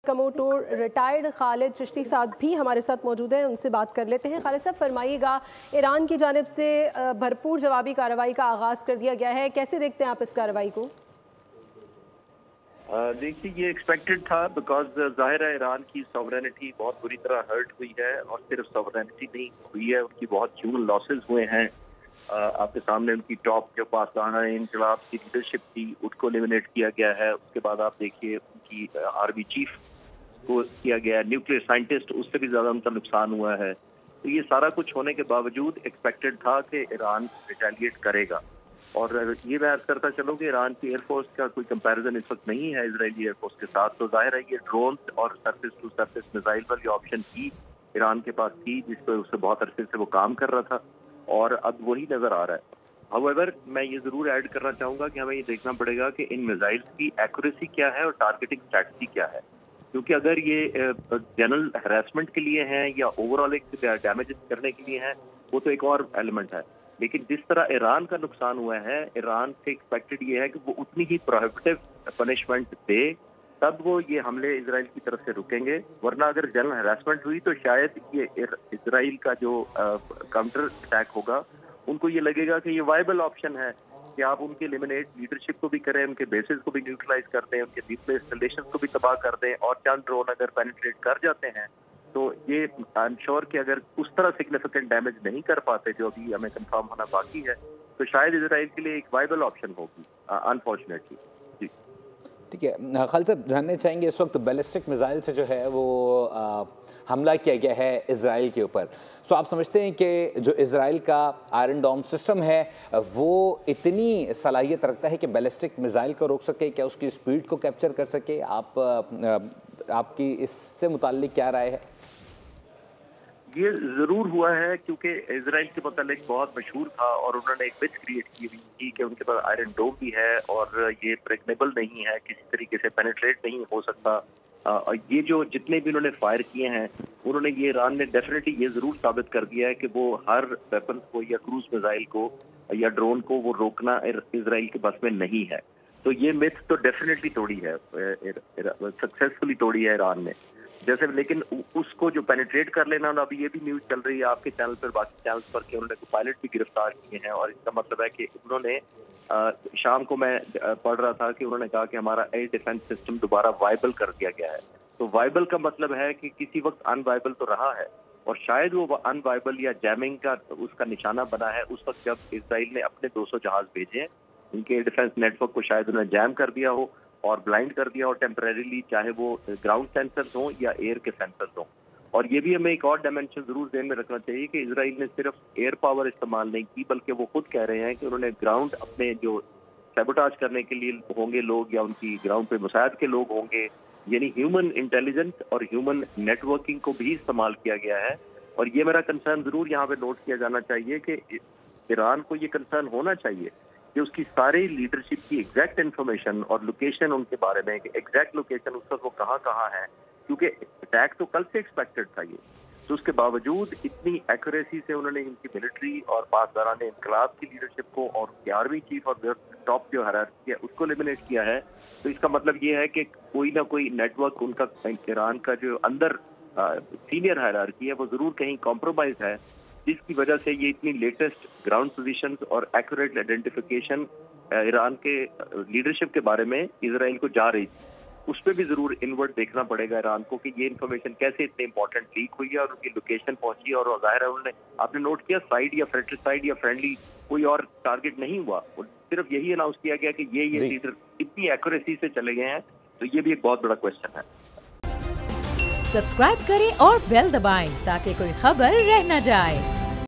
कमोटोर retired Khalid Chishti साहब भी हमारे साथ मौजूद हैं, उनसे बात कर लेते हैं। खालिद साहब फरमाइएगा, ईरान की जानिब से भरपूर जवाबी कार्रवाई का आगाज़ कर दिया गया है, कैसे देखते हैं आप इस कार्रवाई को? देखिए, ये एक्सपेक्टेड था बिकॉज जाहिर है ईरान की सॉवरेनिटी बहुत बुरी तरह हर्ट हुई है, और सिर्फ सॉवरेनिटी नहीं हुई है, उनकी बहुत ह्यूमन लॉसेस हुए हैं। आपके सामने उनकी टॉप जो पासदाना इंकलाब की लीडरशिप थी उसको एलिमिनेट किया गया है। उसके बाद आप देखिए उनकी आर्मी चीफ को किया गया, न्यूक्लियर साइंटिस्ट, उससे भी ज़्यादा उनका नुकसान हुआ है। तो ये सारा कुछ होने के बावजूद एक्सपेक्टेड था कि ईरान रिटेलिएट करेगा। और ये मैं अर्ज करता चलूँ कि ईरान की एयरफोर्स का कोई कंपैरिजन इस वक्त नहीं है इजरायली एयरफोर्स के साथ। तो जाहिर है ये ड्रोन और सरफेस टू सरफेस मिसाइल वाली ऑप्शन ही ईरान के पास थी, जिस पर उससे बहुत अरसे से वो काम कर रहा था, और अब वही नजर आ रहा है। हाउएवर, मैं ये जरूर ऐड करना चाहूंगा कि हमें ये देखना पड़ेगा कि इन मिसाइल्स की एक्यूरेसी क्या है और टारगेटिंग स्ट्रैटेजी क्या है। क्योंकि अगर ये जनरल हैरेसमेंट के लिए हैं या ओवरऑल एक डैमेज करने के लिए हैं, वो तो एक और एलिमेंट है। लेकिन जिस तरह ईरान का नुकसान हुआ है, ईरान से एक्सपेक्टेड ये है कि वो उतनी ही प्रोहिबिटिव पनिशमेंट दे, तब वो ये हमले इजराइल की तरफ से रुकेंगे। वरना अगर जनरल हैरेसमेंट हुई तो शायद ये इजराइल का जो काउंटर अटैक होगा, उनको ये लगेगा कि ये वायबल ऑप्शन है कि आप उनके एलिमिनेट लीडरशिप को भी करें, उनके बेसिस को भी न्यूट्रलाइज कर दें, उनके डिस्प्ले इंस्टॉलेशन को भी तबाह कर दें, और चंद ड्रोन अगर पेनिट्रेट कर जाते हैं तो ये आई एम श्योर कि अगर उस तरह सिग्निफिकेंट डैमेज नहीं कर पाते जो अभी हमें कंफर्म होना बाकी है, तो शायद इजराइल के लिए एक वायबल ऑप्शन होगी, अनफॉर्चुनेटली। जी ठीक है खालिद साहब, जानना चाहेंगे इस वक्त बैलिस्टिक मिसाइल से जो है वो हमला किया गया है इजराइल के ऊपर। सो आप समझते हैं कि जो इजराइल का आयरन डोम सिस्टम है वो इतनी सलाहियत रखता है कि बैलिस्टिक मिसाइल को रोक सके, क्या उसकी स्पीड को कैप्चर कर सके? आपकी इससे मुताल्लिक क्या राय है? ये जरूर हुआ है, क्योंकि इजराइल के मतलब बहुत मशहूर था और उन्होंने एक मिथ क्रिएट की हुई थी कि उनके पास आयरन डोम भी है और ये प्रेग्नेबल नहीं है, किसी तरीके से पेनिट्रेट नहीं हो सकता। ये जो जितने भी उन्होंने फायर किए हैं, उन्होंने ये ईरान ने डेफिनेटली ये जरूर साबित कर दिया है कि वो हर वेपन को या क्रूज मिसाइल को या ड्रोन को वो रोकना इजराइल के बस में नहीं है। तो ये मिथ तो डेफिनेटली तोड़ी है, सक्सेसफुली तोड़ी है ईरान ने। जैसे लेकिन उसको जो पेनिट्रेट कर लेना, अभी ये भी न्यूज चल रही है आपके चैनल पर, बाकी चैनल्स पर, कि उन्होंने पायलट भी गिरफ्तार किए हैं। और इसका मतलब है कि उन्होंने शाम को मैं पढ़ रहा था कि उन्होंने कहा कि हमारा एयर डिफेंस सिस्टम दोबारा वायबल कर दिया गया है। तो वायबल का मतलब है कि किसी वक्त अनवायबल तो रहा है, और शायद वो अनवायबल या जैमिंग का उसका निशाना बना है उस वक्त जब इजराइल ने अपने 200 जहाज भेजे हैं। उनके एयर डिफेंस नेटवर्क को शायद उन्होंने जैम कर दिया हो और ब्लाइंड कर दिया हो टेम्परेरीली, चाहे वो ग्राउंड सेंसर्स हों या एयर के सेंसर्स हों। और ये भी हमें एक और डायमेंशन जरूर ध्यान में रखना चाहिए कि इजराइल ने सिर्फ एयर पावर इस्तेमाल नहीं की, बल्कि वो खुद कह रहे हैं कि उन्होंने ग्राउंड अपने जो सैबोटाज करने के लिए होंगे लोग, या उनकी ग्राउंड पे मुसायद के लोग होंगे, यानी ह्यूमन इंटेलिजेंस और ह्यूमन नेटवर्किंग को भी इस्तेमाल किया गया है। और ये मेरा कंसर्न जरूर यहाँ पे नोट किया जाना चाहिए कि ईरान को ये कंसर्न होना चाहिए कि उसकी सारी लीडरशिप की एग्जैक्ट इन्फॉर्मेशन और लोकेशन उनके बारे में, कि एग्जैक्ट लोकेशन उस वक्त वो कहाँ है, क्योंकि अटैक तो कल से एक्सपेक्टेड था ये। तो उसके बावजूद इतनी एक्यूरेसी से उन्होंने इनकी मिलिट्री और पासदारान इंकलाब की लीडरशिप को और आर्मी चीफ और टॉप जो हायरार्की है उसको एलिमिनेट किया है। तो इसका मतलब ये है कि कोई ना कोई नेटवर्क उनका, ईरान का जो अंदर सीनियर हायरार्की है, वो जरूर कहीं कॉम्प्रोमाइज है, जिसकी वजह से ये इतनी लेटेस्ट ग्राउंड पोजीशंस और एक्यूरेट आइडेंटिफिकेशन ईरान के लीडरशिप के बारे में इजराइल को जा रही थी। उस पर भी जरूर इनवर्ट देखना पड़ेगा ईरान को कि ये इन्फॉर्मेशन कैसे इतने इंपॉर्टेंट लीक हुई है और उनकी लोकेशन पहुंची। और जाहिर है उन्होंने, आपने नोट किया, साइड या फ्रेट्रिसाइड या फ्रेंडली कोई और टारगेट नहीं हुआ, सिर्फ यही अनाउंस किया गया कि ये लीडर इतनी एक्यूरेसी से चले गए हैं। तो ये भी एक बहुत बड़ा क्वेश्चन है। सब्सक्राइब करें और बेल दबाएं ताकि कोई खबर रह न जाए।